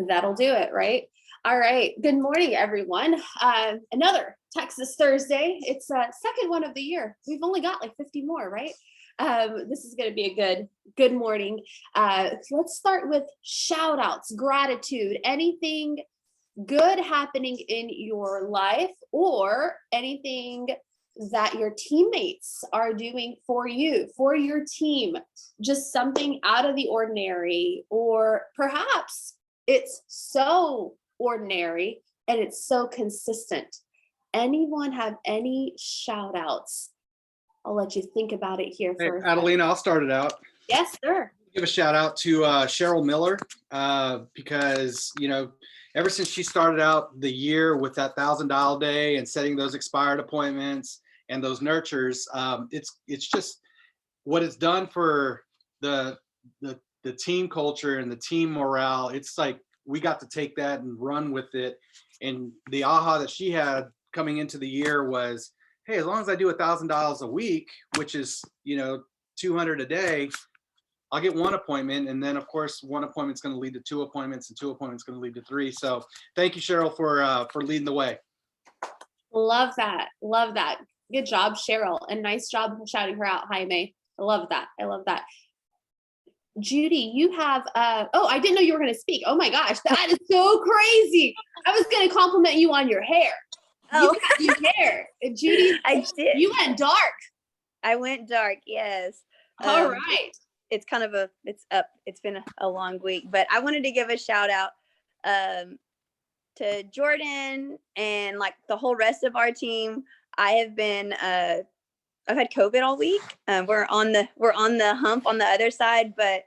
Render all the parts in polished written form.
That'll do it, right? All right. Good morning, everyone. Another Texas Thursday. It's second one of the year. We've only got like 50 more, right? This is going to be a good morning. Let's start with shout outs, gratitude, anything good happening in your life or anything that your teammates are doing for you, for your team, just something out of the ordinary, or perhaps it's so ordinary and it's so consistent. Anyone have any shout outs? I'll let you think about it here Hey, for Adelina, I'll start it out. Yes, sir. Give a shout out to Cheryl Miller because, ever since she started out the year with that $1,000 day and setting those expired appointments and those nurtures, it's just what it's done for the team culture and the team morale. It's like we got to take that and run with it. And the aha that she had coming into the year was, hey, as long as I do $1,000 a week, which is 200 a day, I'll get one appointment, and then of course one appointment's going to lead to two appointments, and two appointments going to lead to three. So thank you, Cheryl, for leading the way. Love that. Love that. Good job, Cheryl, and nice job shouting her out, Jaime. I love that. I love that. Judy, you have I didn't know you were going to speak. Oh my gosh, that is so crazy. I was going to compliment you on your hair. Oh, you got your hair, Judy. I did. You went dark. I went dark. Yes. All right. It's kind of it's been a long week, but I wanted to give a shout out to Jordan and like the whole rest of our team. I've had COVID all week. We're on the hump on the other side, but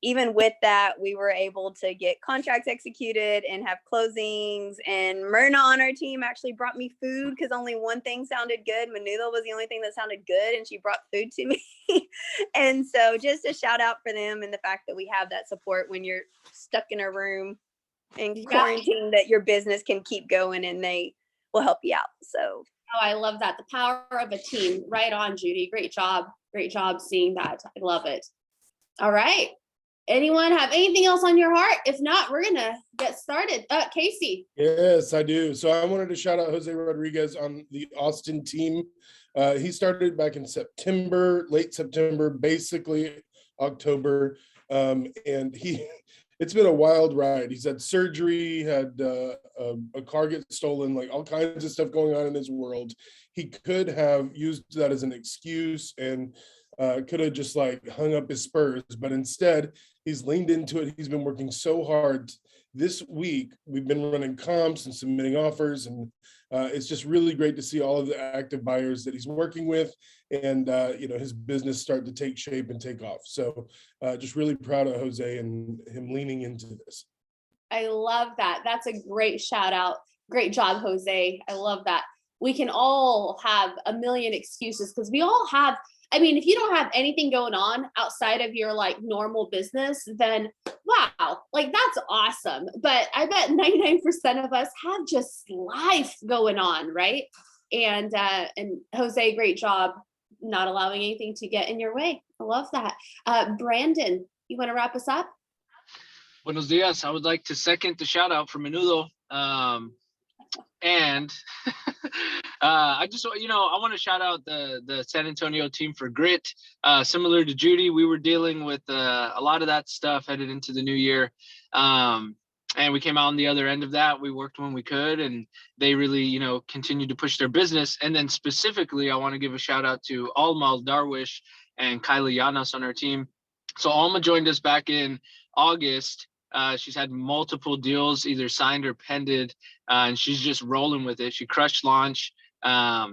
even with that, we were able to get contracts executed and have closings. And Myrna on our team actually brought me food because only one thing sounded good. Menudo was the only thing that sounded good, and she brought food to me. And so just a shout out for them and the fact that we have that support when you're stuck in a room in quarantine, that your business can keep going and they will help you out. So. Oh, I love that. The power of a team. Right on, Judy. Great job. Great job seeing that. I love it. All right. Anyone have anything else on your heart? If not, we're going to get started. Casey. Yes, I do. So I wanted to shout out Jose Rodriguez on the Austin team. He started back in September, late September, basically October. And it's been a wild ride. He's had surgery, had a car get stolen, like all kinds of stuff going on in his world. He could have used that as an excuse and could have just like hung up his spurs, but instead he's leaned into it. He's been working so hard. This week we've been running comps and submitting offers, and it's just really great to see all of the active buyers that he's working with, and his business start to take shape and take off. So just really proud of Jose and him leaning into this. I love that. That's a great shout out. Great job, Jose. I love that. We can all have a million excuses because we all have. I mean, if you don't have anything going on outside of your like normal business, then wow, like that's awesome. But I bet 99% of us have just life going on, right? And Jose, great job not allowing anything to get in your way. I love that. Brandon, you want to wrap us up? Buenos dias. I would like to second the shout out for Menudo. And I just, I want to shout out the San Antonio team for grit. Similar to Judy, we were dealing with a lot of that stuff headed into the new year. And we came out on the other end of that. We worked when we could, and they really, continued to push their business. And then specifically, I want to give a shout out to Alma Darwish and Kylie Llanos on our team. So Alma joined us back in August. She's had multiple deals either signed or pended, and she's just rolling with it. She crushed launch.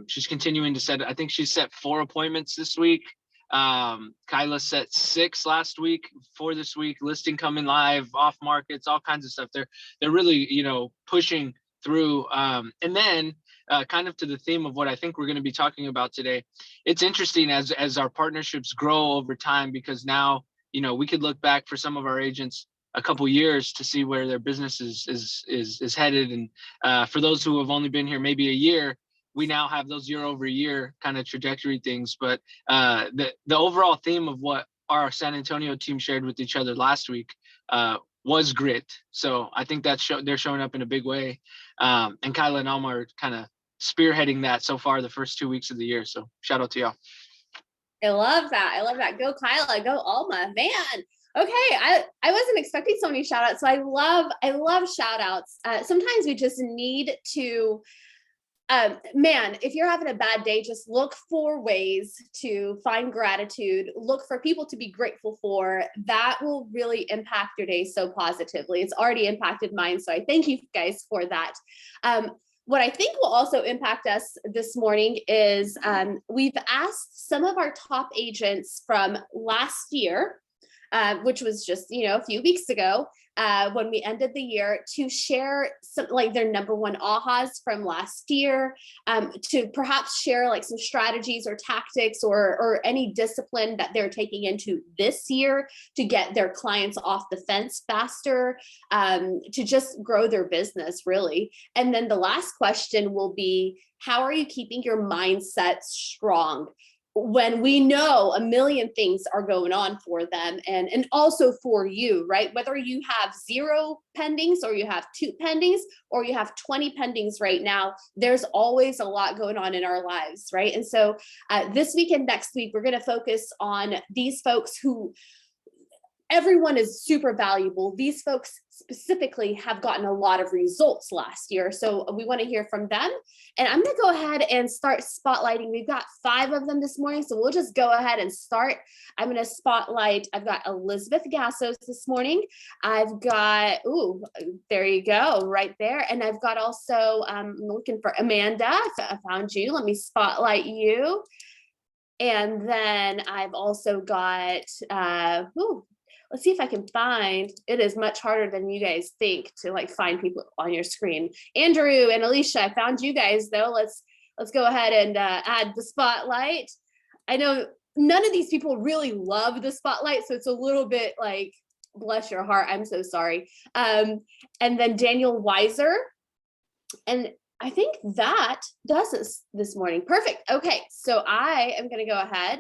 She's continuing to set, I think she set 4 appointments this week. Kyla set 6 last week for this week, listing coming live, off markets, all kinds of stuff. They're really, pushing through. And then kind of to the theme of what I think we're going to be talking about today, it's interesting as our partnerships grow over time, because now, we could look back for some of our agents a couple years to see where their business is headed. And for those who have only been here maybe a year, we now have those year over year kind of trajectory things. But the overall theme of what our San Antonio team shared with each other last week was grit. So I think they're showing up in a big way. And Kyla and Alma are kind of spearheading that so far the first 2 weeks of the year. So shout out to y'all. I love that. I love that. Go Kyla, go Alma, man. Okay, I wasn't expecting so many shout outs. So I love shout outs. Sometimes we just need to, man, if you're having a bad day, just look for ways to find gratitude, look for people to be grateful for. That will really impact your day so positively. It's already impacted mine. So I thank you guys for that. What I think will also impact us this morning is we've asked some of our top agents from last year, which was just, a few weeks ago, when we ended the year, to share some like their number one ahas from last year, to perhaps share like some strategies or tactics or any discipline that they're taking into this year to get their clients off the fence faster, to just grow their business really. And then the last question will be, how are you keeping your mindset strong when we know a million things are going on for them and also for you, right? Whether you have 0 pendings or you have 2 pendings or you have 20 pendings right now, there's always a lot going on in our lives, right? And so this week and next week, we're going to focus on these folks who everyone is super valuable. These folks specifically have gotten a lot of results last year. So we want to hear from them. And I'm going to go ahead and start spotlighting. We've got 5 of them this morning. So we'll just go ahead and start. I'm going to spotlight. I've got Elizabeth Gassos this morning. I've got, there you go, right there. And I've got also, I'm looking for Amanda. I found you. Let me spotlight you. And then I've also got, let's see if I can find, it is much harder than you guys think to like find people on your screen. Andrew and Alicia, I found you guys though. Let's go ahead and add the spotlight. I know none of these people really love the spotlight, so it's a little bit like, bless your heart, I'm so sorry. And then Daniel Weiser. And I think that does us this morning. Perfect. Okay, so I am gonna go ahead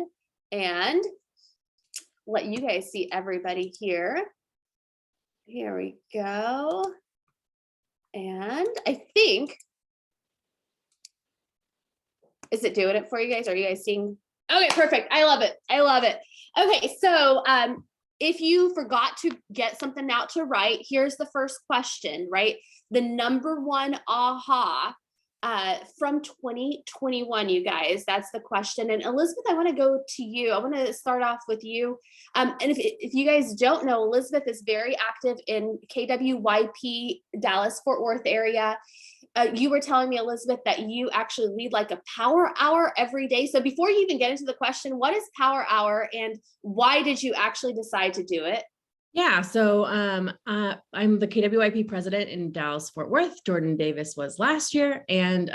and let you guys see everybody here. Here we go. And I think, is it doing it for you guys? Are you guys seeing? Okay, perfect. I love it. I love it. Okay, so if you forgot to get something out to write, here's the first question, right? The number one aha from 2021, you guys, that's the question. And Elizabeth, I want to go to you. I want to start off with you. And if you guys don't know, Elizabeth is very active in KWYP, Dallas, Fort Worth area. You were telling me, Elizabeth, that you actually lead like a power hour every day. So before you even get into the question, what is power hour and why did you actually decide to do it? Yeah, so I'm the KWYP president in Dallas, Fort Worth. Jordan Davis was last year. And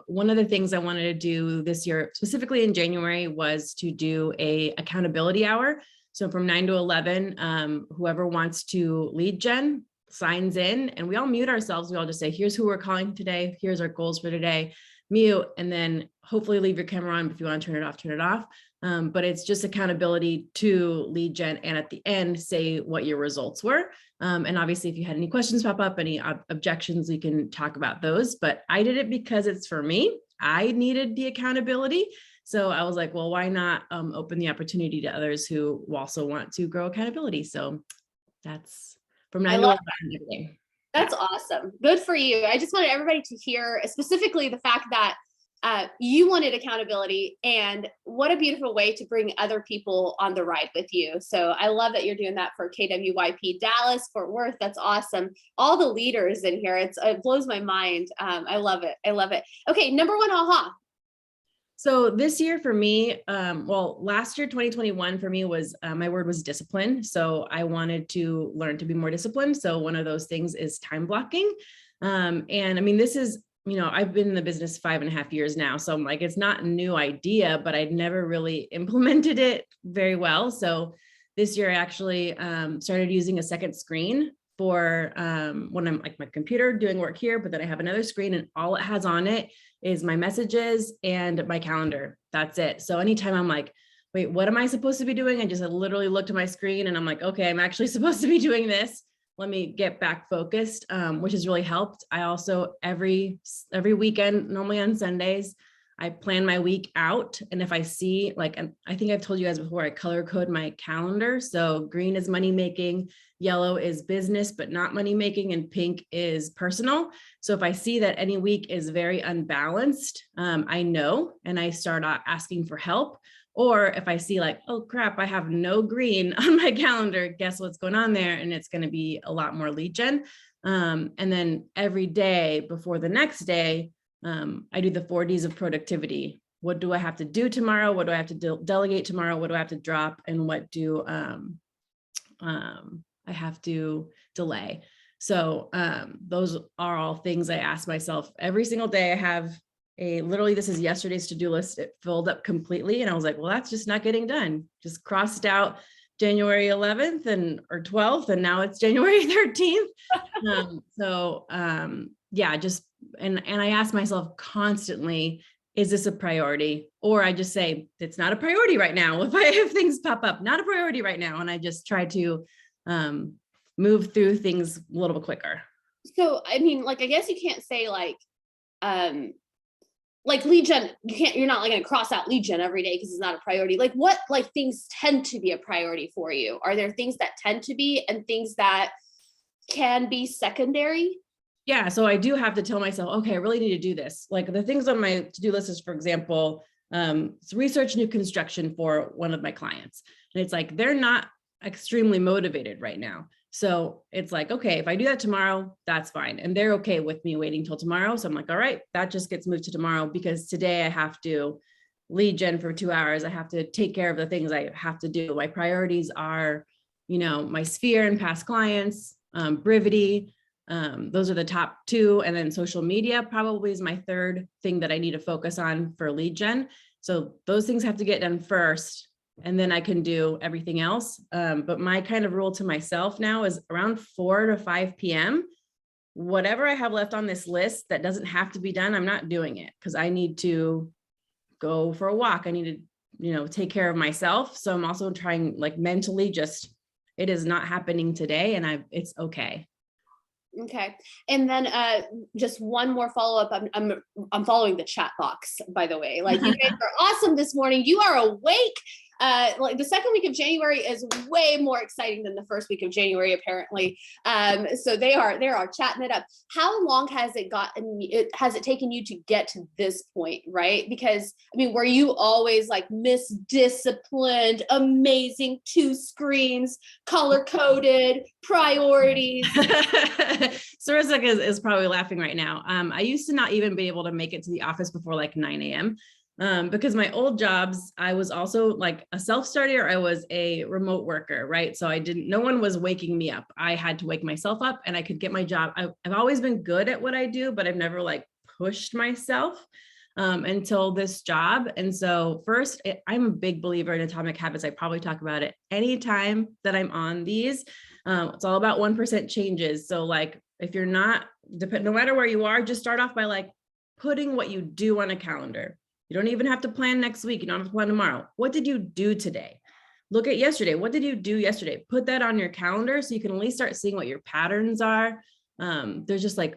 one of the things I wanted to do this year, specifically in January, was to do a accountability hour. So from 9 to 11, whoever wants to lead gen signs in and we all mute ourselves. We all just say, here's who we're calling today. Here's our goals for today. Mute, and then hopefully leave your camera on. If you want to turn it off, turn it off. But it's just accountability to lead gen, and at the end, say what your results were. And obviously, if you had any questions pop up, any objections, we can talk about those. But I did it because it's for me. I needed the accountability. So I was like, well, why not open the opportunity to others who also want to grow accountability? So that's from 9 to 11 every day. That's awesome. Good for you. I just wanted everybody to hear specifically the fact that you wanted accountability, and what a beautiful way to bring other people on the ride with you. So I love that you're doing that for KWYP Dallas, Fort Worth. That's awesome. All the leaders in here, it blows my mind. I love it. I love it. Okay, number one aha. So this year for me, well, last year, 2021 for me was, my word was discipline. So I wanted to learn to be more disciplined. So one of those things is time blocking. And I mean, this is, I've been in the business 5.5 years now. So I'm like, it's not a new idea, but I'd never really implemented it very well. So this year I actually started using a second screen for when I'm like my computer doing work here, but then I have another screen and all it has on it is my messages and my calendar. That's it. So anytime I'm like, wait, what am I supposed to be doing? I just literally looked at my screen and I'm like, okay, I'm actually supposed to be doing this. let me get back focused, which has really helped. I also every weekend, normally on Sundays, I plan my week out. And if I see, like, and I think I've told you guys before, I color code my calendar. So green is money making, yellow is business, but not money making, and pink is personal. So if I see that any week is very unbalanced, I know, and I start asking for help. Or if I see like, oh crap, I have no green on my calendar, guess what's going on there? And it's going to be a lot more lead gen. And then every day before the next day, I do the 4 Ds of productivity. What do I have to do tomorrow? What do I have to delegate tomorrow? What do I have to drop? And what do I have to delay? So those are all things I ask myself every single day. I have literally, this is yesterday's to-do list. It filled up completely. And I was like, well, that's just not getting done. Just crossed out January 11th or 12th. And now it's January 13th. Yeah, just, and I ask myself constantly, is this a priority? Or I just say, it's not a priority right now. If things pop up, not a priority right now. And I just try to move through things a little bit quicker. So, I mean, like, I guess you can't say like lead gen, you're not like going to cross out lead gen every day because it's not a priority. Like what, like things tend to be a priority for you? Are there things that tend to be and things that can be secondary? Yeah, so I do have to tell myself, okay, I really need to do this. Like the things on my to-do list is, for example, research new construction for one of my clients. And it's like, they're not extremely motivated right now. So it's like, okay, if I do that tomorrow, that's fine. And they're okay with me waiting till tomorrow. So I'm like, all right, that just gets moved to tomorrow because today I have to lead gen for 2 hours. I have to take care of the things I have to do. My priorities are, my sphere and past clients, Brivity. Those are the top 2. And then social media probably is my 3rd thing that I need to focus on for lead gen. So those things have to get done first, and then I can do everything else. But my kind of rule to myself now is around 4 to 5 p.m. Whatever I have left on this list that doesn't have to be done, I'm not doing it because I need to go for a walk. I need to, take care of myself. So I'm also trying like mentally just, it is not happening today and it's okay. Okay. And then just one more follow-up. I'm following the chat box, by the way. Like, you guys are awesome this morning. You are awake. Like the second week of January is way more exciting than the first week of January, apparently. So they are chatting it up. How long has it taken you to get to this point, right? Because I mean, were you always like Miss Disciplined, amazing, 2 screens, color-coded, priorities? Sarissa is probably laughing right now. I used to not even be able to make it to the office before like 9 a.m. Because my old jobs, I was also like a self-starter, I was a remote worker, right? So no one was waking me up. I had to wake myself up and I could get my job. I've always been good at what I do, but I've never like pushed myself until this job. And so first, I'm a big believer in Atomic Habits. I probably talk about it anytime that I'm on these. It's all about 1% changes. So like, if you're not, no matter where you are, just start off by like putting what you do on a calendar. You don't even have to plan next week. You don't have to plan tomorrow. What did you do today? Look at yesterday. What did you do yesterday? Put that on your calendar so you can at least start seeing what your patterns are. There's just like,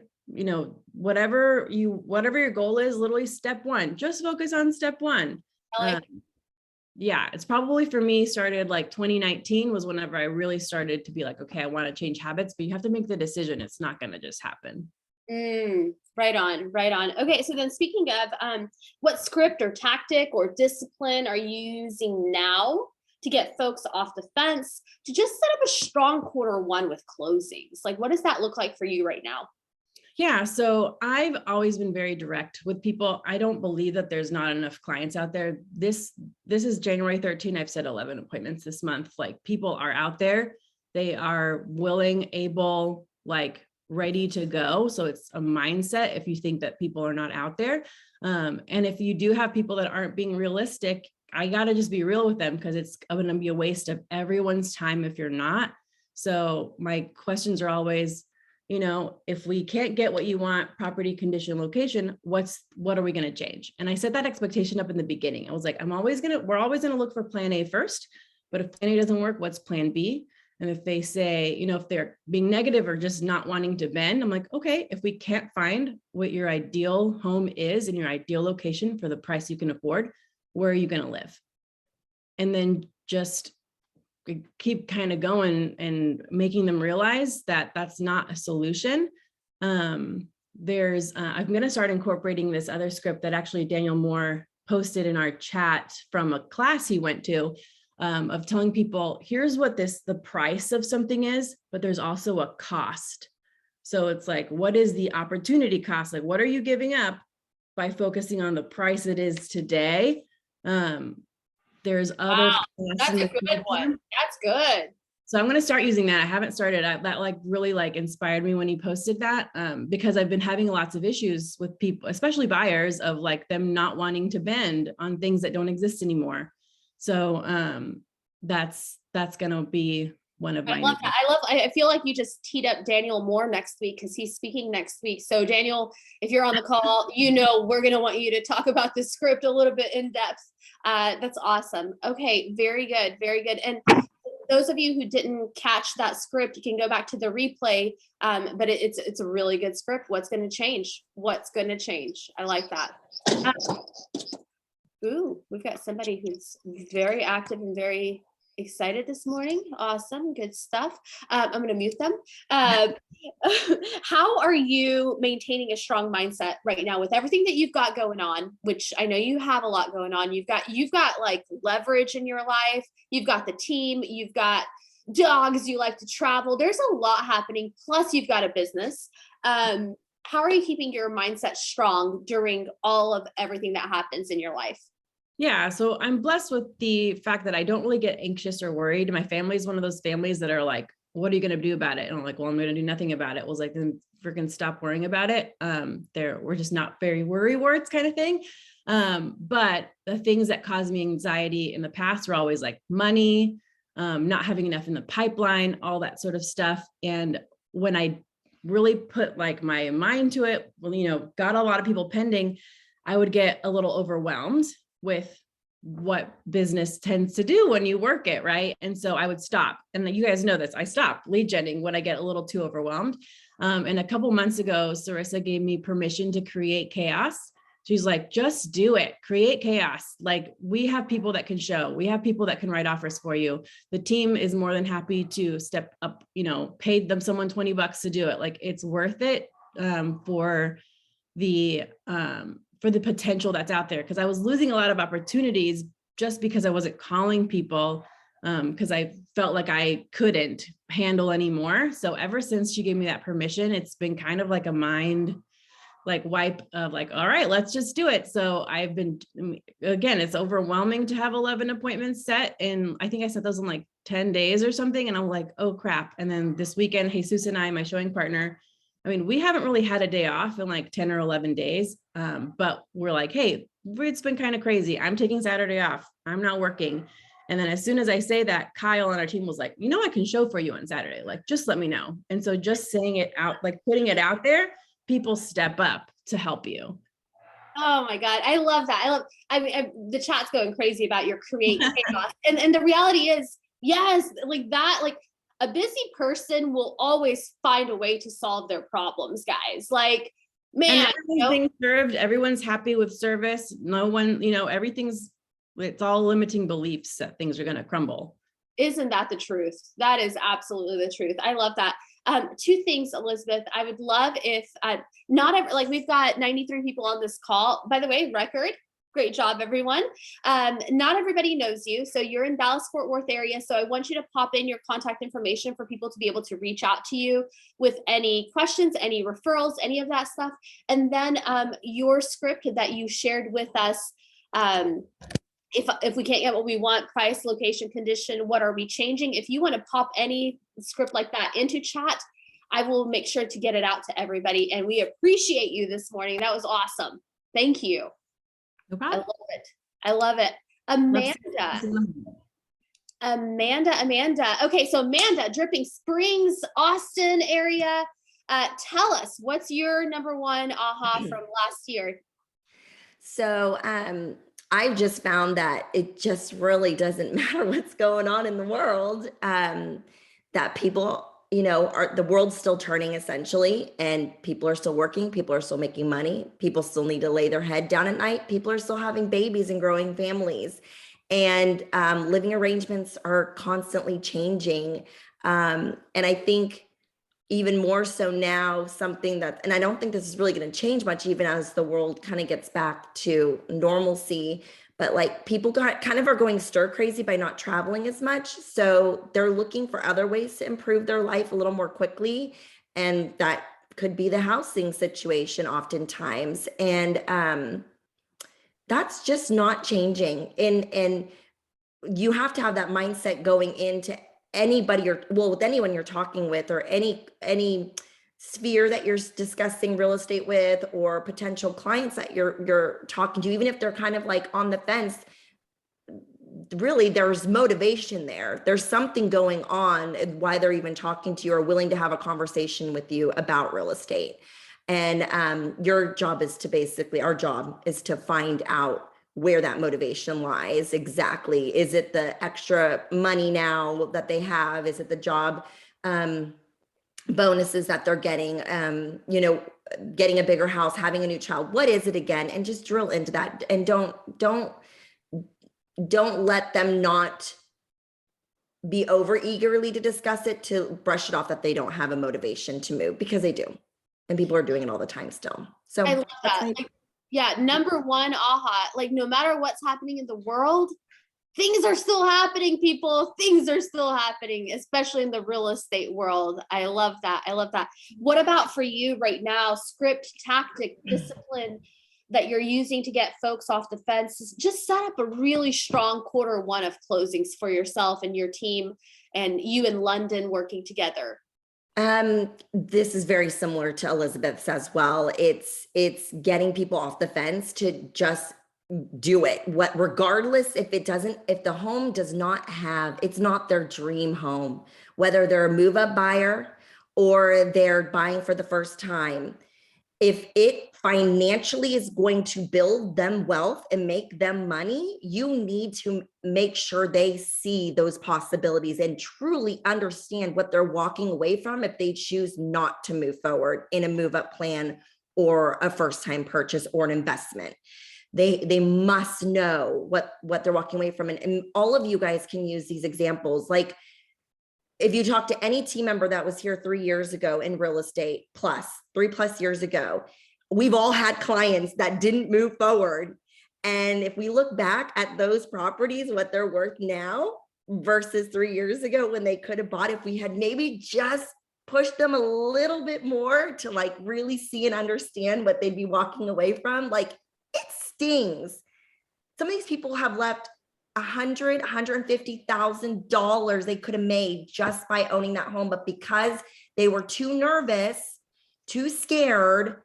whatever your goal is, literally step 1, just focus on step 1. Yeah, it's probably for me started like 2019 was whenever I really started to be like, okay, I want to change habits, but you have to make the decision. It's not going to just happen. Right on. Okay, so then speaking of, what script or tactic or discipline are you using now to get folks off the fence to just set up a strong Q1 with closings? Like, what does that look like for you right now? Yeah, so I've always been very direct with people. I don't believe that there's not enough clients out there. This is January 13. I've set 11 appointments this month. Like, people are out there. They are willing, able, like ready to go. So it's a mindset if you think that people are not out there. And if you do have people that aren't being realistic, I got to just be real with them because it's going to be a waste of everyone's time if you're not. So my questions are always, if we can't get what you want, property, condition, location, what are we going to change? And I set that expectation up in the beginning. I was like, we're always going to look for plan A first, but if plan A doesn't work, what's plan B? And if they say, you know, if they're being negative or just not wanting to bend, I'm like, okay, if we can't find what your ideal home is in your ideal location for the price you can afford, where are you going to live? And then just keep kind of going and making them realize that that's not a solution. I'm going to start incorporating this other script that actually Daniel Moore posted in our chat from a class he went to, of telling people, here's what the price of something is, but there's also a cost. So it's like, what is the opportunity cost? Like, what are you giving up by focusing on the price it is today? There's other. Wow, that's a good one. That's good. So I'm going to start using that. I haven't started. That like really like inspired me when he posted that, because I've been having lots of issues with people, especially buyers, of like them not wanting to bend on things that don't exist anymore. So that's going to be one of my. I love that. I feel like you just teed up Daniel Moore next week because he's speaking next week. So Daniel, if you're on the call, you know we're going to want you to talk about this script a little bit in depth. That's awesome. Okay, very good, very good. And those of you who didn't catch that script, you can go back to the replay. But it's a really good script. What's going to change? What's going to change? I like that. Ooh, we've got somebody who's very active and very excited this morning. Awesome, good stuff. I'm going to mute them. How are you maintaining a strong mindset right now with everything that you've got going on, which I know you have a lot going on. You've got like leverage in your life. You've got the team, you've got dogs, you like to travel. There's a lot happening. Plus you've got a business. How are you keeping your mindset strong during all of everything that happens in your life? Yeah, so I'm blessed with the fact that I don't really get anxious or worried. My family is one of those families that are like, what are you going to do about it? And I'm like, well, I'm going to do nothing about it. It was like, then freaking stop worrying about it. We're just not very worry warts kind of thing. But the things that cause me anxiety in the past were always like money, not having enough in the pipeline, all that sort of stuff. And when I really put like my mind to it, well, you know, got a lot of people pending, I would get a little overwhelmed with what business tends to do when you work it, right? And so I would stop. And you guys know this, I stop lead genning when I get a little too overwhelmed. And a couple months ago, Sarissa gave me permission to create chaos. She's like, just do it, create chaos. Like, we have people that can show, we have people that can write offers for you. The team is more than happy to step up, you know, paid them someone $20 to do it. Like, it's worth it for the potential that's out there. Cause I was losing a lot of opportunities just because I wasn't calling people, because I felt like I couldn't handle anymore. So ever since she gave me that permission, it's been kind of like a mind like wipe of like, all right, let's just do it. So I've been, again, it's overwhelming to have 11 appointments set. And I think I set those in like 10 days or something. And I'm like, oh crap. And then this weekend, Jesus and I, my showing partner, I mean, we haven't really had a day off in like 10 or 11 days, but we're like, hey, it's been kind of crazy. I'm taking Saturday off. I'm not working. And then as soon as I say that, Kyle on our team was like, you know, I can show for you on Saturday. Like, just let me know. And so just saying it out, like putting it out there, people step up to help you. Oh my God. I love that. I mean, the chat's going crazy about your create chaos. And the reality is, yes, like that, like, a busy person will always find a way to solve their problems, guys. Like, man, everyone's being served, everyone's happy with service. No one, you know, it's all limiting beliefs that things are going to crumble. Isn't that the truth? That is absolutely the truth. I love that. Two things, Elizabeth. I would love if we've got 93 people on this call. By the way, record. Great job, everyone. Not everybody knows you. So you're in Dallas-Fort Worth area. So I want you to pop in your contact information for people to be able to reach out to you with any questions, any referrals, any of that stuff. And then your script that you shared with us. If we can't get what we want, price, location, condition, what are we changing? If you want to pop any script like that into chat, I will make sure to get it out to everybody. And we appreciate you this morning. That was awesome. Thank you. No problem. I love it. Amanda. Okay, so Amanda, Dripping Springs, Austin area. Tell us, what's your number one aha from last year? So I've just found that it just really doesn't matter what's going on in the world. that people, you know, the world's still turning essentially, and people are still working, people are still making money, people still need to lay their head down at night, people are still having babies and growing families, and living arrangements are constantly changing. And I think even more so now, something that, and I don't think this is really going to change much even as the world kind of gets back to normalcy, but like people kind of are going stir crazy by not traveling as much. So they're looking for other ways to improve their life a little more quickly. And that could be the housing situation oftentimes. And that's just not changing. And you have to have that mindset going into anybody with anyone you're talking with, or any sphere that you're discussing real estate with, or potential clients that you're talking to, even if they're kind of like on the fence. Really, there's motivation there. There's something going on why they're even talking to you or willing to have a conversation with you about real estate. And your job is to our job is to find out where that motivation lies exactly. Is it the extra money now that they have? Is it the job bonuses that they're getting, you know, getting a bigger house, having a new child? What is it again? And just drill into that, and don't let them not be over eagerly to discuss it, to brush it off that they don't have a motivation to move, because they do. And people are doing it all the time still. So I love that's that. my- Like, yeah, number one, aha, like no matter what's happening in the world, things are still happening, people. Things are still happening, especially in the real estate world. I love that. I love that. What about for you right now? Script, tactic, discipline that you're using to get folks off the fence. Just set up a really strong Q1 of closings for yourself and your team, and you in London working together. This is very similar to Elizabeth's as well. It's getting people off the fence to just do it. Regardless if the home does not have, it's not their dream home, whether they're a move up buyer or they're buying for the first time. If it financially is going to build them wealth and make them money, you need to make sure they see those possibilities and truly understand what they're walking away from if they choose not to move forward in a move up plan or a first time purchase or an investment. They must know what they're walking away from. And all of you guys can use these examples. Like, if you talk to any team member that was here 3 years ago in real estate, 3+ years ago, we've all had clients that didn't move forward. And if we look back at those properties, what they're worth now versus 3 years ago when they could have bought, if we had maybe just pushed them a little bit more to like really see and understand what they'd be walking away from, like, it stings. Some of these people have left $150,000 they could have made just by owning that home, but because they were too nervous, too scared,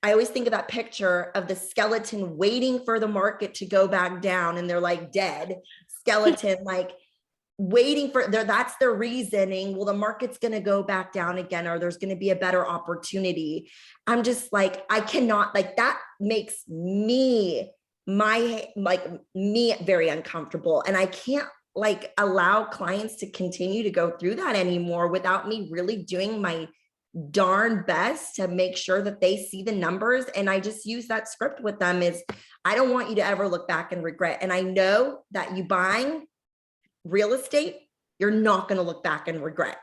I always think of that picture of the skeleton waiting for the market to go back down, and they're like dead skeleton, like waiting for that's their reasoning. Well, the market's going to go back down again, or there's going to be a better opportunity. I'm just like, I cannot, like, that makes me very uncomfortable. And I can't like allow clients to continue to go through that anymore without me really doing my darn best to make sure that they see the numbers. And I just use that script with them is, I don't want you to ever look back and regret. And I know that you buying real estate, you're not going to look back and regret.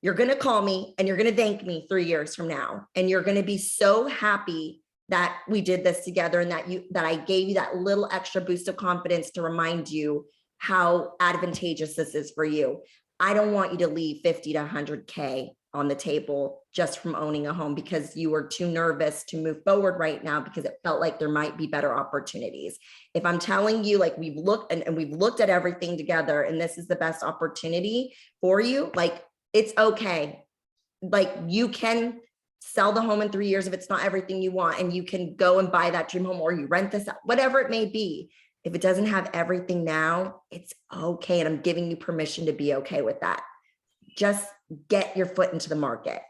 You're going to call me and you're going to thank me 3 years from now. And you're going to be so happy that we did this together, and that I gave you that little extra boost of confidence to remind you how advantageous this is for you. I don't want you to leave 50 to 100K on the table just from owning a home because you were too nervous to move forward right now because it felt like there might be better opportunities. If I'm telling you, like, we've looked and we've looked at everything together and this is the best opportunity for you, like, it's okay. Like, you can sell the home in 3 years if it's not everything you want, and you can go and buy that dream home, or you rent this out, whatever it may be. If it doesn't have everything now, it's okay. And I'm giving you permission to be okay with that. Just get your foot into the market.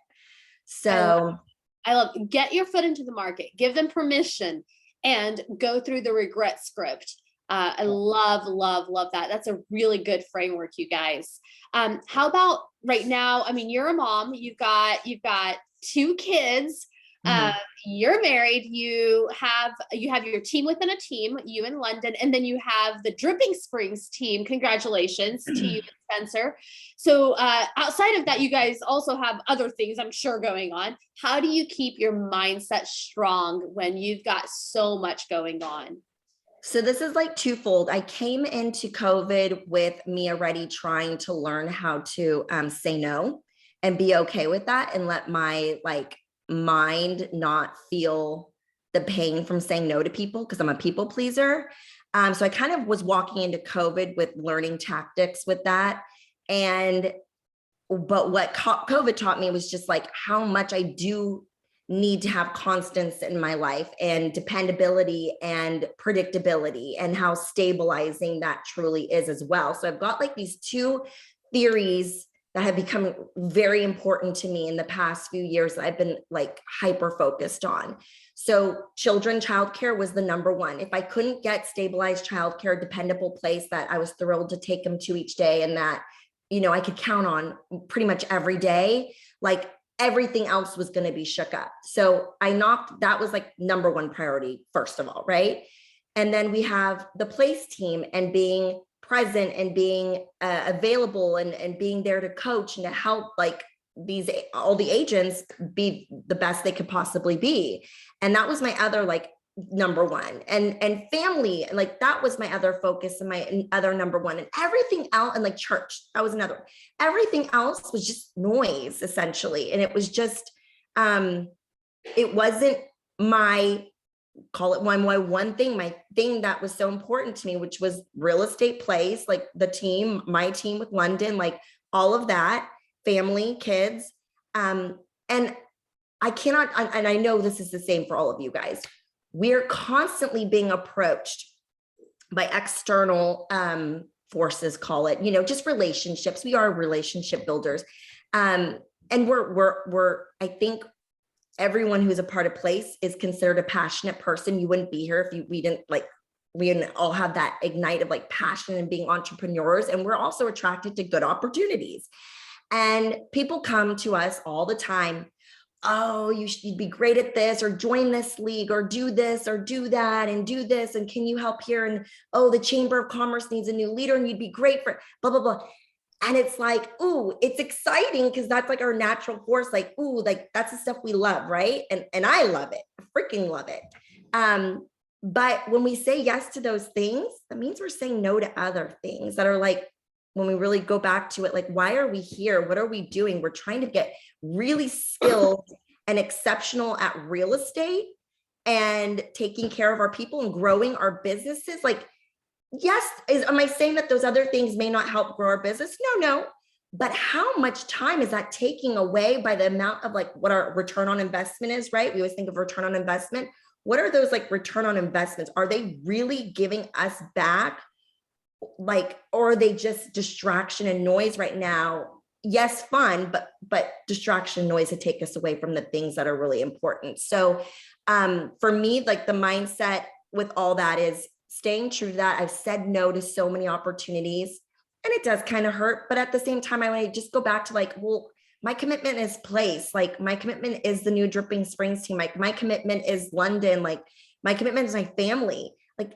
So I love get your foot into the market, give them permission, and go through the regret script. I love that. That's a really good framework, you guys. How about right now? I mean, you're a mom, you've got 2 kids. You're married, you have your team within a team, you in London, and then you have the Dripping Springs team. Congratulations to you and Spencer. So outside of that, you guys also have other things I'm sure going on. How do you keep your mindset strong when you've got so much going on? So this is like twofold. I came into COVID with me already trying to learn how to say no and be okay with that, and let my mind not feel the pain from saying no to people, because I'm a people pleaser. So I kind of was walking into COVID with learning tactics with that. But what COVID taught me was just like how much I do need to have constance in my life, and dependability and predictability, and how stabilizing that truly is as well. So I've got like these 2 theories that have become very important to me in the past few years that I've been like hyper focused on. So childcare was the number one. If I couldn't get stabilized childcare, dependable place that I was thrilled to take them to each day, and that, I could count on pretty much every day, like everything else was going to be shook up. So that was like number one priority, first of all, right? And then we have the place team, and being present and being available, and being there to coach and to help like all the agents be the best they could possibly be. And that was my other like number one, and family, like that was my other focus and my other number one, and everything else, and like church, that was another one. Everything else was just noise essentially. And it was just it wasn't my one thing, my thing that was so important to me, which was real estate place, like the team, my team with London, like all of that, family, kids. And I cannot, and I know this is the same for all of you guys, we're constantly being approached by external forces, call it, just relationships. We are relationship builders. And we're, I think, everyone who's a part of place is considered a passionate person. You wouldn't be here if we didn't all have that ignite of like passion and being entrepreneurs. And we're also attracted to good opportunities. And people come to us all the time. Oh, you'd be great at this, or join this league, or do this, or do that, and do this. And can you help here? And oh, the Chamber of Commerce needs a new leader, and you'd be great for blah, blah, blah. And it's like, ooh, it's exciting because that's like our natural force. Like, ooh, like that's the stuff we love, right? And I love it. I freaking love it. But when we say yes to those things, that means we're saying no to other things that are like, when we really go back to it, like, why are we here? What are we doing? We're trying to get really skilled and exceptional at real estate and taking care of our people and growing our businesses. Like, yes, am I saying that those other things may not help grow our business? No. But how much time is that taking away by the amount of like what our return on investment is, right? We always think of return on investment. What are those like return on investments? Are they really giving us back? Like, or are they just distraction and noise right now? Yes, fun, but distraction, noise to take us away from the things that are really important. So for me, like the mindset with all that is staying true to that. I've said no to so many opportunities, and it does kind of hurt. But at the same time, I want to just go back to like, well, my commitment is place. Like my commitment is the new Dripping Springs team. Like my commitment is London. Like my commitment is my family. Like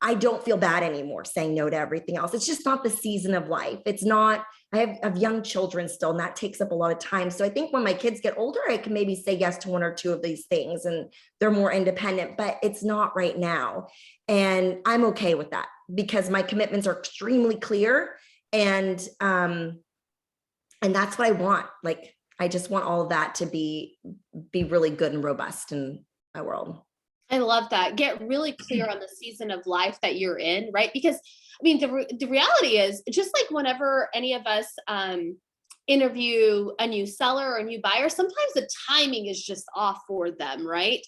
I don't feel bad anymore saying no to everything else. It's just not the season of life. It's not, I have young children still, and that takes up a lot of time. So I think when my kids get older, I can maybe say yes to one or two of these things and they're more independent, but it's not right now. And I'm okay with that because my commitments are extremely clear. And that's what I want. Like, I just want all of that to be really good and robust in my world. I love that. Get really clear on the season of life that you're in, right? Because I mean, the reality is just like whenever any of us interview a new seller or a new buyer, sometimes the timing is just off for them, right?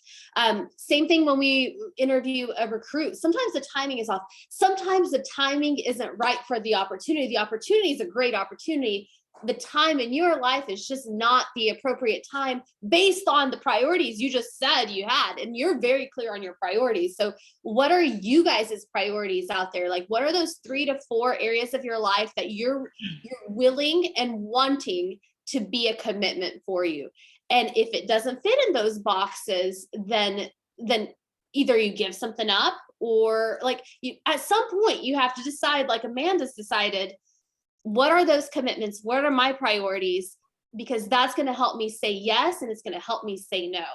Same thing when we interview a recruit. Sometimes the timing is off. Sometimes the timing isn't right for the opportunity. The opportunity is a great opportunity. the time in your life is just not the appropriate time based on the priorities you just said you had, and you're very clear on your priorities. So what are you guys' priorities out there? Like, what are those 3 to 4 areas of your life that you're willing and wanting to be a commitment for you? And if it doesn't fit in those boxes, then either you give something up, or like at some point you have to decide, like Amanda's decided, what are those commitments? What are my priorities? Because that's going to help me say yes, and it's going to help me say no.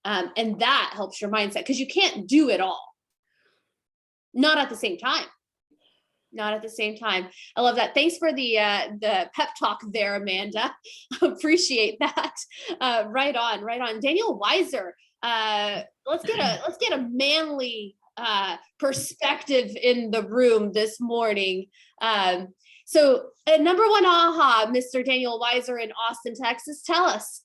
And that helps your mindset, because you can't do it all. Not at the same time. Not at the same time. I love that. Thanks for the pep talk there, Amanda. Appreciate that. Right on. Daniel Weiser. Let's get a manly perspective in the room this morning. So number one aha, Mr. Daniel Weiser in Austin, Texas. Tell us.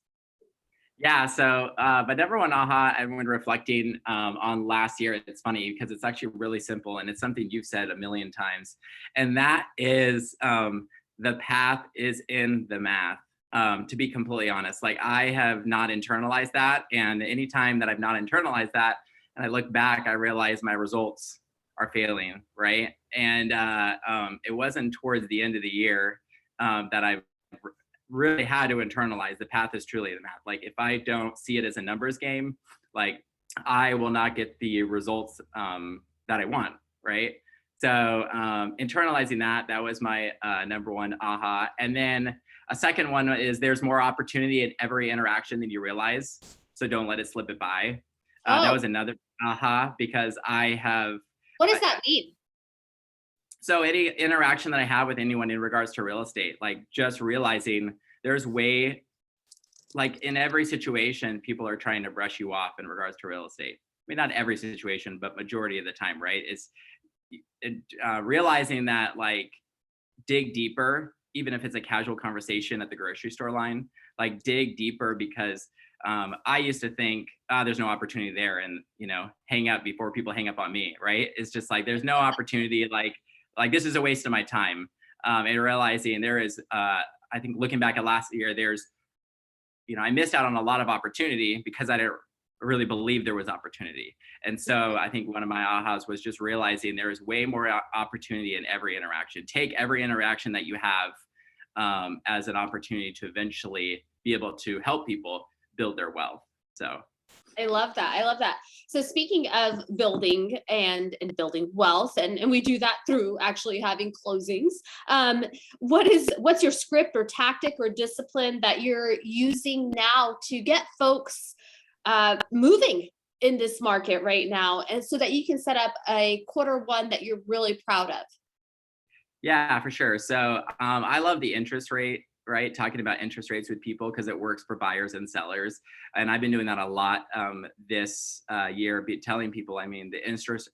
Yeah, so but number one aha, and when reflecting on last year, it's funny because it's actually really simple, and it's something you've said a million times, and that is the path is in the math. To be completely honest, like I have not internalized that, and anytime that I've not internalized that, and I look back, I realize my results are failing, right? And it wasn't towards the end of the year that I really had to internalize the path is truly the math. Like if I don't see it as a numbers game, like I will not get the results that I want, right? So internalizing that was my number one aha. And then a second one is there's more opportunity in every interaction than you realize. So don't let it slip it by. That was another aha, because I have. What does that mean? So any interaction that I have with anyone in regards to real estate, like just realizing there's way, like in every situation, people are trying to brush you off in regards to real estate. I mean, not every situation, but majority of the time, right? It's realizing that like dig deeper, even if it's a casual conversation at the grocery store line, like dig deeper, because I used to think, there's no opportunity there, and hang up before people hang up on me, right? It's just like there's no opportunity, like this is a waste of my time. And realizing there is, I think looking back at last year, there's, I missed out on a lot of opportunity because I didn't really believe there was opportunity. And so I think one of my ahas was just realizing there is way more opportunity in every interaction. Take every interaction that you have as an opportunity to eventually be able to help people build their wealth. So I love that. So speaking of building and building wealth, and we do that through actually having closings. What's your script or tactic or discipline that you're using now to get folks moving in this market right now, and so that you can set up a Q1 that you're really proud of? Yeah, for sure. So I love the interest rate, right? Talking about interest rates with people because it works for buyers and sellers. And I've been doing that a lot this year, telling people, I mean, the interest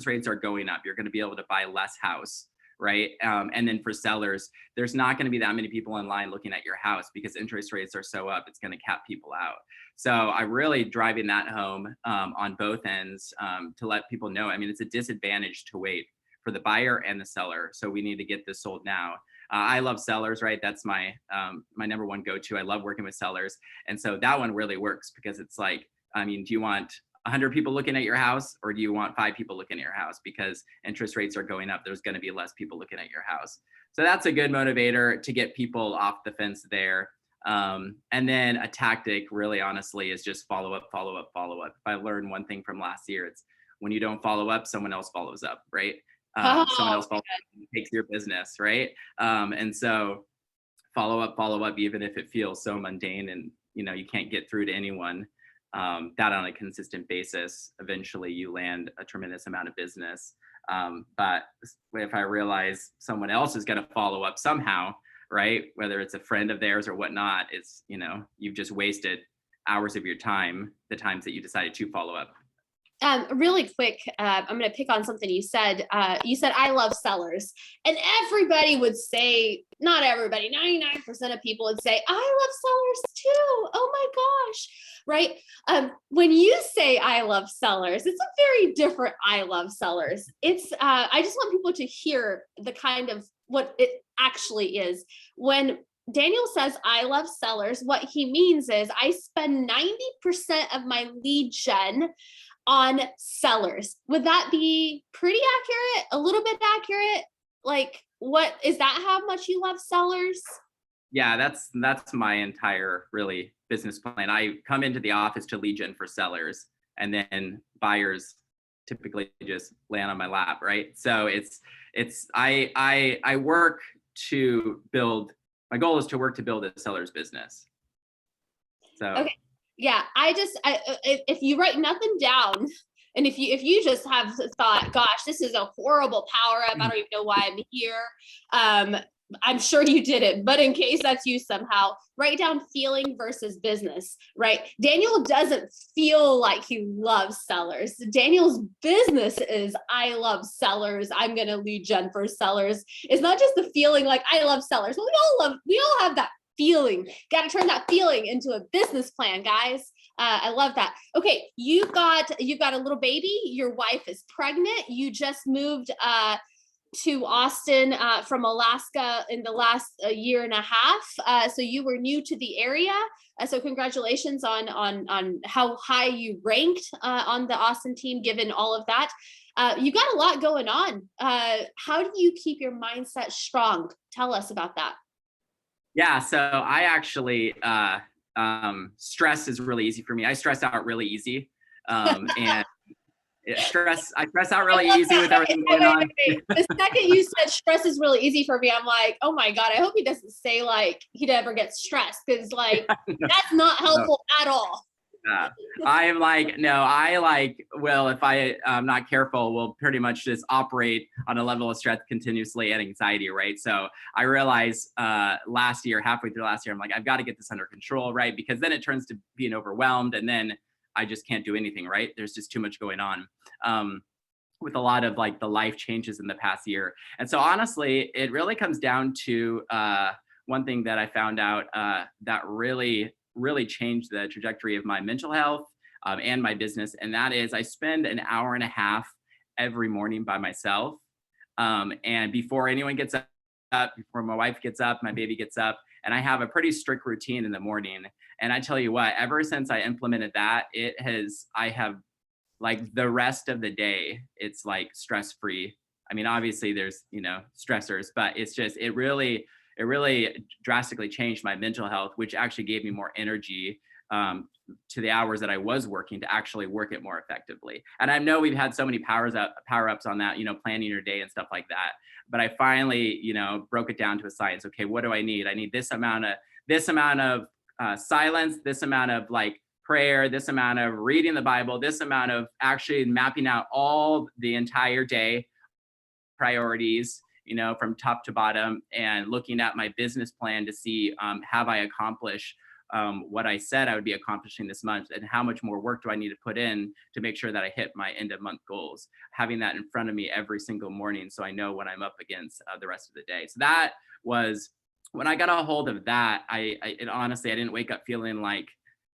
rates are going up. You're going to be able to buy less house, right? And then for sellers, there's not going to be that many people in line looking at your house because interest rates are so up, it's going to cap people out. So I'm really driving that home on both ends to let people know, I mean, it's a disadvantage to wait for the buyer and the seller. So we need to get this sold now. I love sellers, right? That's my my number one go-to. I love working with sellers. And so that one really works because it's like, I mean, do you want 100 people looking at your house, or do you want 5 people looking at your house? Because interest rates are going up, there's going to be less people looking at your house. So that's a good motivator to get people off the fence there. And then a tactic, really honestly, is just follow up. If I learned one thing from last year, it's when you don't follow up, someone else follows up, right? Someone else follows up and takes your business, right? And so follow up, even if it feels so mundane and you can't get through to anyone. That on a consistent basis, eventually you land a tremendous amount of business. But if I realize someone else is going to follow up somehow, right? Whether it's a friend of theirs or whatnot, it's, you've just wasted hours of your time, the times that you decided to follow up. Really quick, I'm going to pick on something you said. You said, I love sellers. And everybody would say, not everybody, 99% of people would say, I love sellers too. Oh my gosh. Right. When you say I love sellers, it's a very different I love sellers. It's I just want people to hear the kind of what it actually is. When Daniel says, I love sellers. What he means is I spend 90% of my lead gen on sellers. Would that be pretty accurate? A little bit accurate? Like, what is that how much you love sellers? Yeah, that's my entire really business plan. I come into the office to lead gen for sellers, and then buyers typically just land on my lap, right? So I work to build. My goal is to work to build a seller's business. So Okay. Yeah, if you write nothing down, and if you just have thought, gosh, this is a horrible power up, I don't even know why I'm here. I'm sure you did it, but in case that's you somehow, write down feeling versus business, right? Daniel doesn't feel like he loves sellers. Daniel's business is, I love sellers. I'm going to lead gen for sellers. It's not just the feeling like I love sellers. Well, we all have that feeling. Got to turn that feeling into a business plan, guys. I love that. Okay, you've got a little baby. Your wife is pregnant. You just moved to Austin from Alaska in the last year and a half. So you were new to the area. So congratulations on how high you ranked on the Austin team, given all of that. You got a lot going on. How do you keep your mindset strong? Tell us about that. yeah, so I actually stress is really easy for me. I stress out really easy, and I stress out really easy with everything going on. The second you said stress is really easy for me, I'm like, oh my God, I hope he doesn't say like he never gets stressed, because like that's not helpful at all. I am like, no, I like, well, if I'm not careful, will pretty much just operate on a level of stress continuously and anxiety, right? So I realized halfway through last year, I'm like, I've got to get this under control, right? Because then it turns to being overwhelmed, and then I just can't do anything, right? There's just too much going on with a lot of like the life changes in the past year. And so honestly, it really comes down to one thing that I found out that really changed the trajectory of my mental health and my business. And that is I spend an hour and a half every morning by myself. And before anyone gets up, before my wife gets up, my baby gets up, and I have a pretty strict routine in the morning. And I tell you what, ever since I implemented that, I have like the rest of the day, it's like stress-free. I mean, obviously there's, stressors, but it really drastically changed my mental health, which actually gave me more energy to the hours that I was working to actually work it more effectively. And I know we've had so many power-ups on that, planning your day and stuff like that. But I finally, broke it down to a science. Okay, what do I need? I need this amount of silence, this amount of like prayer, this amount of reading the Bible, this amount of actually mapping out all the entire day priorities, from top to bottom, and looking at my business plan to see have I accomplished what I said I would be accomplishing this month, and how much more work do I need to put in to make sure that I hit my end of month goals. Having that in front of me every single morning, so I know what I'm up against the rest of the day. So that was when I got a hold of that. Honestly, I didn't wake up feeling like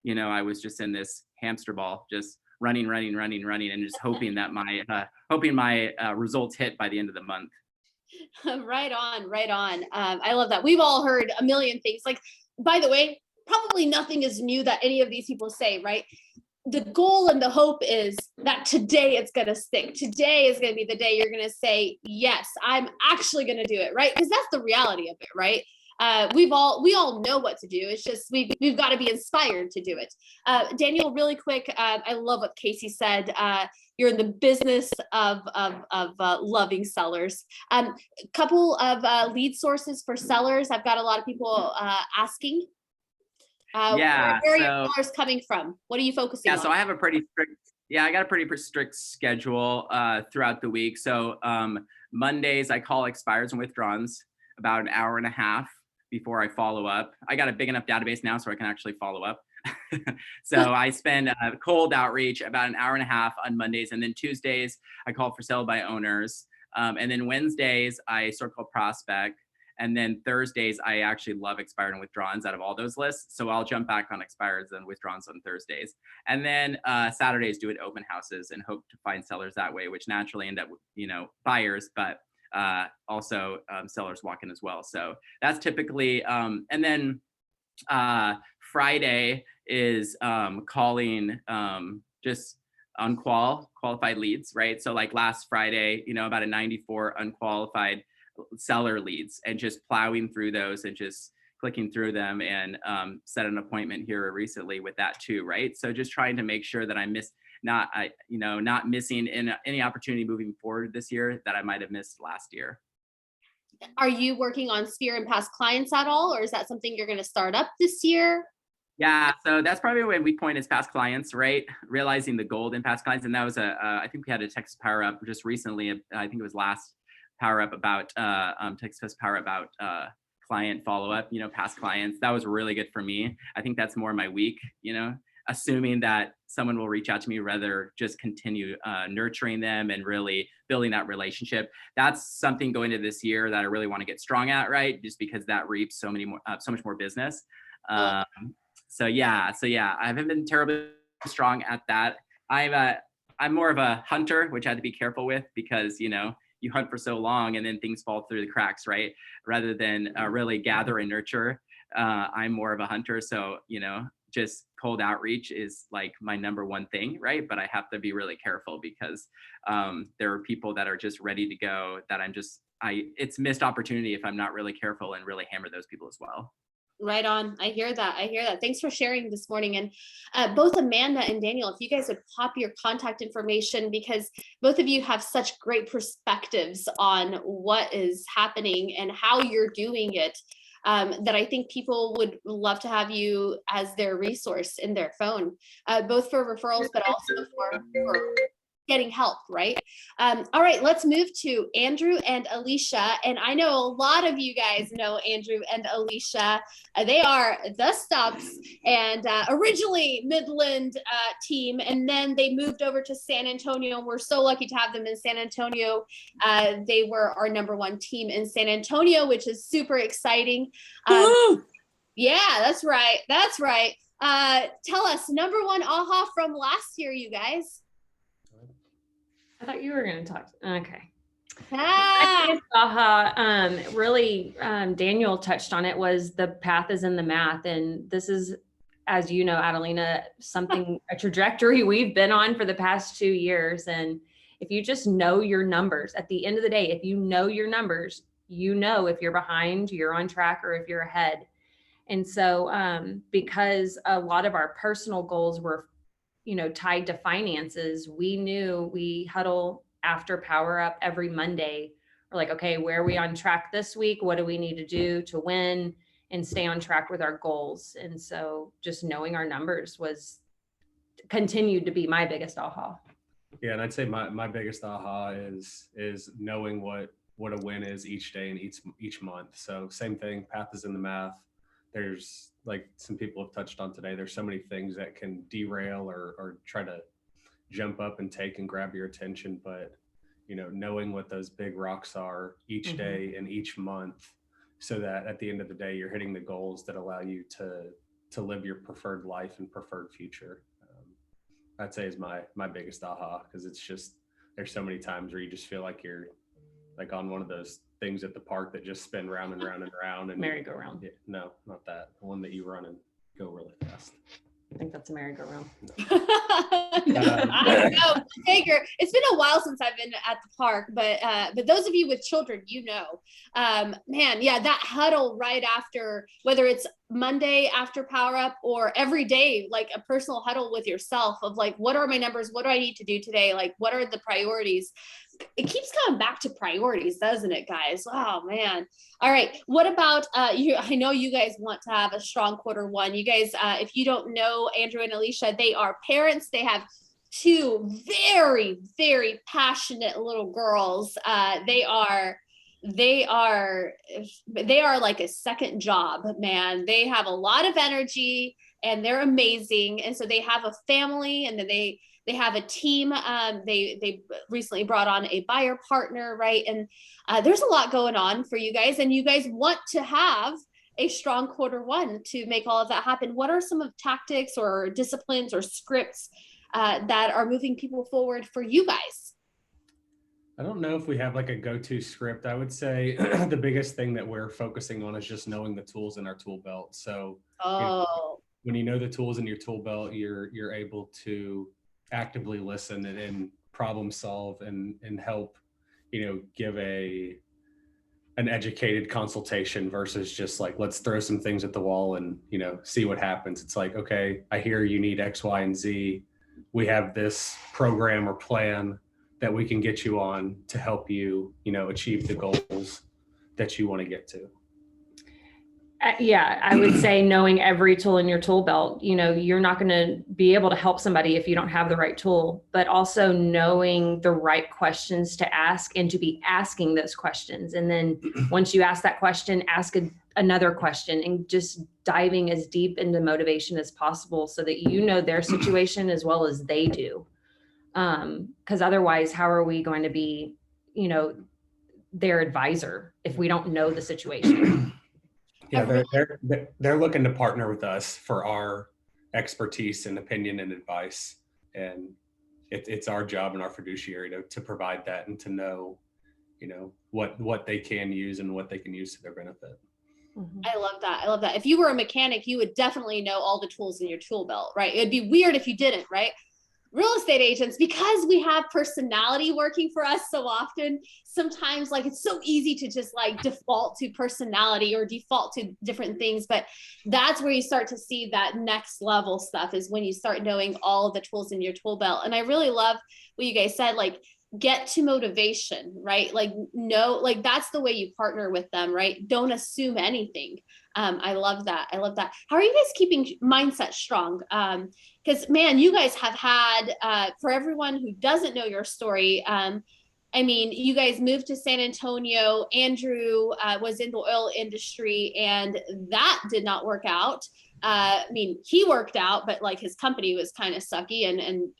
I was just in this hamster ball, just running, and just hoping that my results hit by the end of the month. Right on. I love that. We've all heard a million things. Like, by the way, probably nothing is new that any of these people say, right? The goal and the hope is that today it's going to stick. Today is going to be the day you're going to say, yes, I'm actually going to do it, right? Because that's the reality of it, right? We all know what to do. It's just we've got to be inspired to do it. Daniel, really quick, I love what Casey said. You're in the business of loving sellers. Couple of lead sources for sellers. I've got a lot of people asking. Where are your sellers coming from? What are you focusing on? So I have a pretty strict schedule throughout the week. So Mondays I call expires and withdrawns about an hour and a half before I follow up. I got a big enough database now so I can actually follow up. So I spend cold outreach about an hour and a half on Mondays, and then Tuesdays I call for sale by owners, and then Wednesdays I circle prospect, and then Thursdays I actually love expired and withdrawns out of all those lists, so I'll jump back on expires and withdrawns on Thursdays, and then Saturdays do it open houses and hope to find sellers that way, which naturally end up with buyers, but also sellers walk in as well. So that's typically, and then Friday is calling just unqualified leads, right? So like last Friday, about a 94 unqualified seller leads, and just plowing through those and just clicking through them, and set an appointment here recently with that too, right? So just trying to make sure that I not missing in any opportunity moving forward this year that I might have missed last year. Are you working on Sphere and past clients at all, or is that something you're going to start up this year? Yeah, so that's probably when we point as past clients, right? Realizing the gold in past clients. And that was I think we had a Texas Power Up just recently. I think it was last Power Up about Texas Power Up about client follow-up, past clients. That was really good for me. I think that's more my week, assuming that someone will reach out to me, rather just continue nurturing them and really building that relationship. That's something going into this year that I really want to get strong at, right? Just because that reaps so much more business. So yeah, I haven't been terribly strong at that. I'm more of a hunter, which I have to be careful with, because you hunt for so long and then things fall through the cracks, right? Rather than really gather and nurture. I'm more of a hunter, so just cold outreach is like my number one thing, right? But I have to be really careful, because there are people that are just ready to go that it's missed opportunity if I'm not really careful and really hammer those people as well. Right on. I hear that. Thanks for sharing this morning. And both Amanda and Daniel, if you guys would pop your contact information, because both of you have such great perspectives on what is happening and how you're doing it, that I think people would love to have you as their resource in their phone, both for referrals, but also for getting help, right? All right, let's move to Andrew and Alicia. And I know a lot of you guys know Andrew and Alicia. They are the Stubbs, and originally Midland team, and then they moved over to San Antonio. We're so lucky to have them in San Antonio. They were our #1 team in San Antonio, which is super exciting. Yeah, that's right. Tell us, #1 AHA from last year, you guys. I thought you were going to talk. Okay. Really, Daniel touched on it, was the path is in the math. And this is, as you know, Adelina, a trajectory we've been on for the past 2 years. And if you just know your numbers, at the end of the day, if you know your numbers, if you're behind, you're on track, or if you're ahead. And so because a lot of our personal goals were tied to finances, we knew we huddle after Power Up every Monday. We're like, okay, where are we on track this week? What do we need to do to win and stay on track with our goals? And so just knowing our numbers continued to be my biggest aha. Yeah, and I'd say my biggest aha is knowing what a win is each day and each month. So same thing, path is in the math. There's, like some people have touched on today, there's so many things that can derail or try to jump up and take and grab your attention. But, knowing what those big rocks are each day and each month, so that at the end of the day, you're hitting the goals that allow you to live your preferred life and preferred future. I'd say is my biggest aha, because it's just, there's so many times where you just feel like you're like on one of those things at the park that just spin round and round and round. And merry-go-round. No, not that. The one that you run and go really fast. I think that's a merry-go-round. I know, figure. It's been a while since I've been at the park, but those of you with children, man, yeah, that huddle right after, whether it's Monday after Power Up or every day, like a personal huddle with yourself of like, what are my numbers? What do I need to do today? Like, what are the priorities? It keeps coming back to priorities, doesn't it, guys? Oh man. All right. What about you? I know you guys want to have a strong Q1. You guys, if you don't know Andrew and Alicia, they are parents. They have 2 very, very passionate little girls. They are like a second job, man. They have a lot of energy and they're amazing. And so they have a family, and then they have a team. They recently brought on a buyer partner, right? And there's a lot going on for you guys, and you guys want to have a strong Q1 to make all of that happen. What are some of tactics or disciplines or scripts that are moving people forward for you guys? I don't know if we have like a go-to script. I would say the biggest thing that we're focusing on is just knowing the tools in our tool belt. So Oh, when you know the tools in your tool belt, you're able to actively listen and problem solve and help, give an educated consultation versus just like, let's throw some things at the wall and, see what happens. It's like, okay, I hear you need X, Y, and Z. We have this program or plan that we can get you on to help you, achieve the goals that you want to get to. Yeah, I would say knowing every tool in your tool belt, you're not going to be able to help somebody if you don't have the right tool, but also knowing the right questions to ask and to be asking those questions. And then once you ask that question, ask another question and just diving as deep into motivation as possible so that you know their situation as well as they do. Because otherwise, how are we going to be, their advisor if we don't know the situation? Yeah, they're looking to partner with us for our expertise and opinion and advice, and it's our job and our fiduciary to provide that and to know, what they can use and what they can use to their benefit. I love that. I love that. If you were a mechanic, you would definitely know all the tools in your tool belt, right? It'd be weird if you didn't, right? Real estate agents, because we have personality working for us so often, sometimes like it's so easy to just like default to personality or default to different things. But that's where you start to see that next level stuff, is when you start knowing all of the tools in your tool belt. And I really love what you guys said, like, get to motivation, right? Like, no, like that's the way you partner with them, right? Don't assume anything. I love that. I love that. How are you guys keeping mindset strong? Because man, you guys have had, for everyone who doesn't know your story, I mean, you guys moved to San Antonio. Andrew was in the oil industry and that did not work out. I mean, he worked out, but like his company was kind of sucky and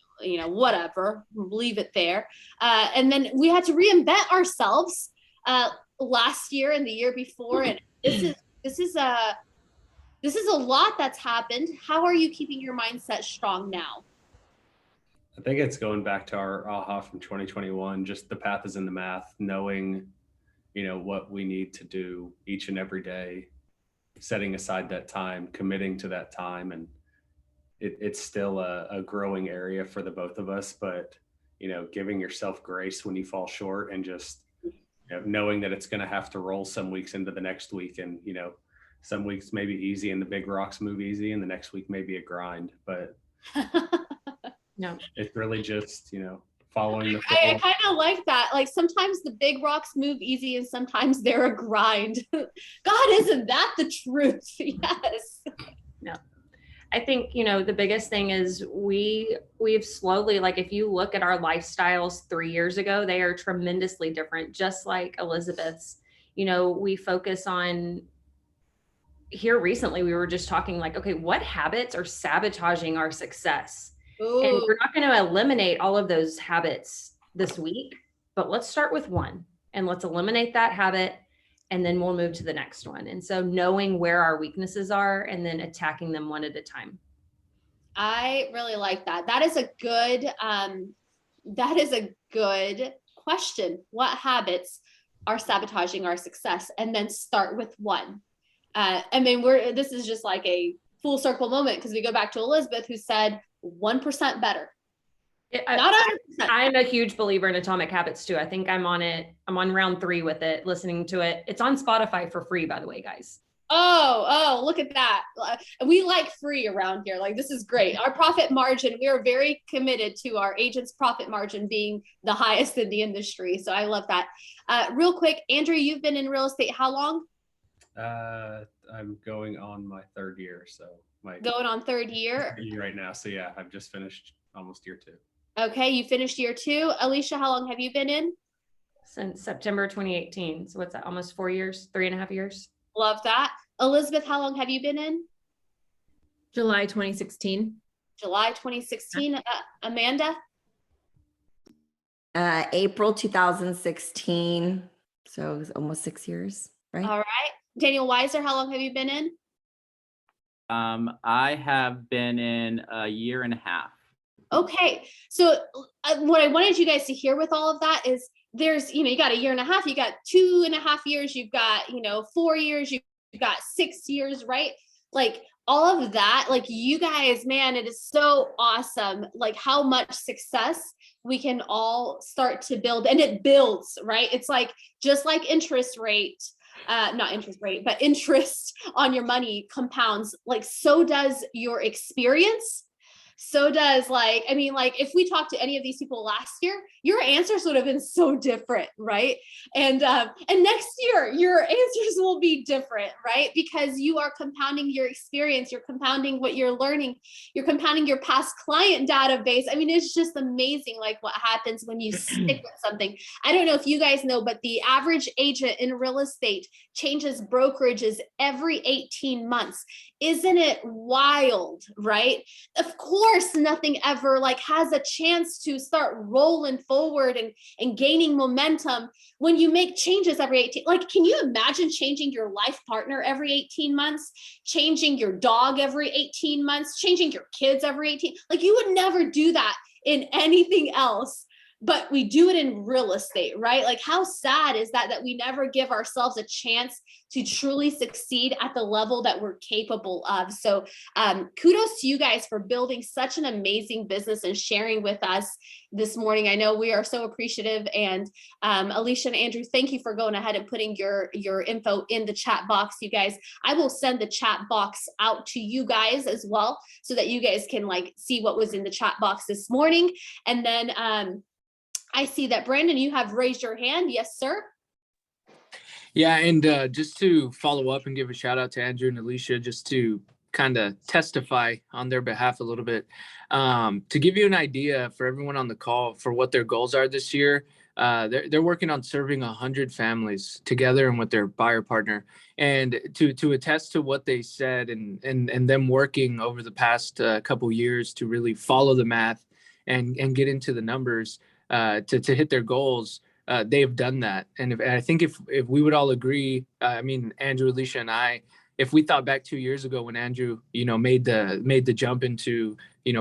whatever, leave it there. And then we had to reinvent ourselves last year and the year before. And this is a lot that's happened. How are you keeping your mindset strong now? I think it's going back to our aha from 2021, just the path is in the math, knowing, what we need to do each and every day, setting aside that time, committing to that time. And it's still a growing area for the both of us, but, giving yourself grace when you fall short and just, knowing that it's going to have to roll some weeks into the next week. And, some weeks may be easy and the big rocks move easy and the next week may be a grind, but No, it's really just, following the I kind of like that. Like sometimes the big rocks move easy and sometimes they're a grind. God, isn't that the truth? Yes. no. I think, the biggest thing is we've slowly, like if you look at our lifestyles 3 years ago, they are tremendously different, just like Elizabeth's. We focus on, here recently, we were just talking like, okay, what habits are sabotaging our success? Ooh. And we're not going to eliminate all of those habits this week, but let's start with one and let's eliminate that habit and then we'll move to the next one. And so knowing where our weaknesses are and then attacking them one at a time. I really like that. That is a good question. What habits are sabotaging our success? And then start with one. I mean, this is just like a full circle moment because we go back to Elizabeth, who said 1% better. Not 100%. I'm a huge believer in Atomic Habits too. I think I'm on round 3 with it, listening to it. It's on Spotify for free, by the way, guys. Oh, look at that. We like free around here. Like, this is great. Our profit margin, we are very committed to our agents' profit margin being the highest in the industry. So I love that. Real quick, Andrew, you've been in real estate how long? I'm going on my 3rd year. So going on 3rd year right now. So yeah, I've just finished almost year 2. Okay. You finished year 2. Alicia, how long have you been in? Since September 2018. So what's that? Almost 4 years, 3.5 years. Love that. Elizabeth, how long have you been in? July 2016. July 2016. Amanda? April 2016. So it was almost 6 years, right? All right. Daniel Weiser, how long have you been in? I have been in a year and a half. Okay. So what I wanted you guys to hear with all of that is there's, you got a year and a half, you got 2.5 years, you've got, 4 years, you've got 6 years, right? Like all of that, like you guys, man, it is so awesome. Like how much success we can all start to build, and it builds, right? It's like, just like interest rate, not interest rate, but interest on your money compounds, like so does your experience. So does if we talked to any of these people last year, your answers would have been so different, right? And next year, your answers will be different, right? Because you are compounding your experience, you're compounding what you're learning, you're compounding your past client database. I mean, it's just amazing, like what happens when you stick with something. I don't know if you guys know, but the average agent in real estate changes brokerages every 18 months. Isn't it wild, right? Of course, nothing ever has a chance to start rolling forward and gaining momentum when you make changes every 18. Can you imagine changing your life partner every 18 months, changing your dog every 18 months, changing your kids every 18? You would never do that in anything else. But we do it in real estate, right? How sad is that we never give ourselves a chance to truly succeed at the level that we're capable of. So kudos to you guys for building such an amazing business and sharing with us this morning. I know we are so appreciative. And Alicia and Andrew, thank you for going ahead and putting your info in the chat box, you guys. I will send the chat box out to you guys as well, so that you guys can see what was in the chat box this morning. And then I see that Brandon, you have raised your hand. Yes, sir. Yeah, and just to follow up and give a shout out to Andrew and Alicia, just to kind of testify on their behalf a little bit, to give you an idea for everyone on the call for what their goals are this year. They're working on serving 100 families together and with their buyer partner. And to attest to what they said and them working over the past couple years to really follow the math and get into the numbers to hit their goals. They have done that. And I think if we would all agree, Andrew, Alicia, and I, if we thought back 2 years ago when Andrew, made the jump into,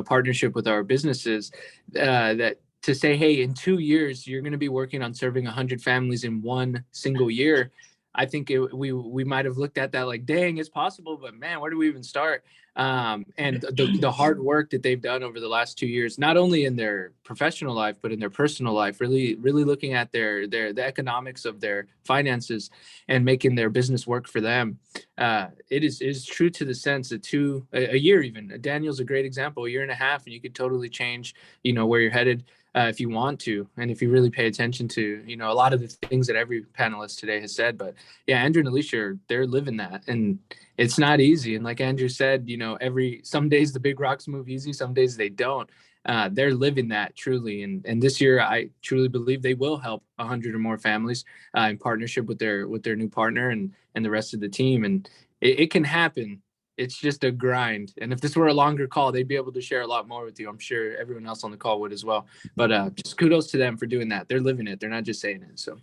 partnership with our businesses, that to say, hey, in 2 years, you're going to be working on serving 100 families in one single year. I think we might have looked at that like, dang, it's possible, but man, where do we even start? And the hard work that they've done over the last 2 years, not only in their professional life, but in their personal life, really looking at the economics of their finances and making their business work for them. It is true to the sense that a year even, Daniel's a great example, 1.5 years, and you could totally change, where you're headed. If you want to, and if you really pay attention to, a lot of the things that every panelist today has said. But yeah, Andrew and Alicia, they're living that, and it's not easy. And like Andrew said, some days the big rocks move easy, some days they don't. They're living that truly. And this year, I truly believe they will help 100 or more families in partnership with their new partner and the rest of the team. And it can happen. It's just a grind. And if this were a longer call, they'd be able to share a lot more with you. I'm sure everyone else on the call would as well. But just kudos to them for doing that. They're living it. They're not just saying it. So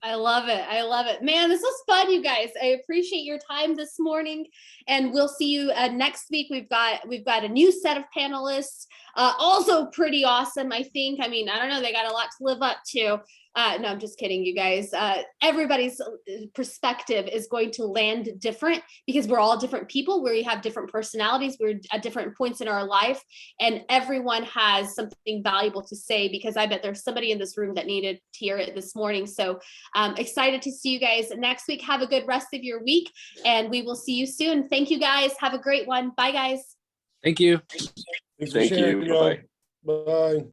I love it. I love it. Man, this was fun, you guys. I appreciate your time this morning. And we'll see you next week. We've got a new set of panelists. Also pretty awesome, I think. I don't know. They got a lot to live up to. No, I'm just kidding, you guys. Everybody's perspective is going to land different because we're all different people. We have different personalities. We're at different points in our life, and everyone has something valuable to say, because I bet there's somebody in this room that needed to hear it this morning. So excited to see you guys next week. Have a good rest of your week, and we will see you soon. Thank you, guys. Have a great one. Bye, guys. thank you. Thanks for sharing, y'all. Bye.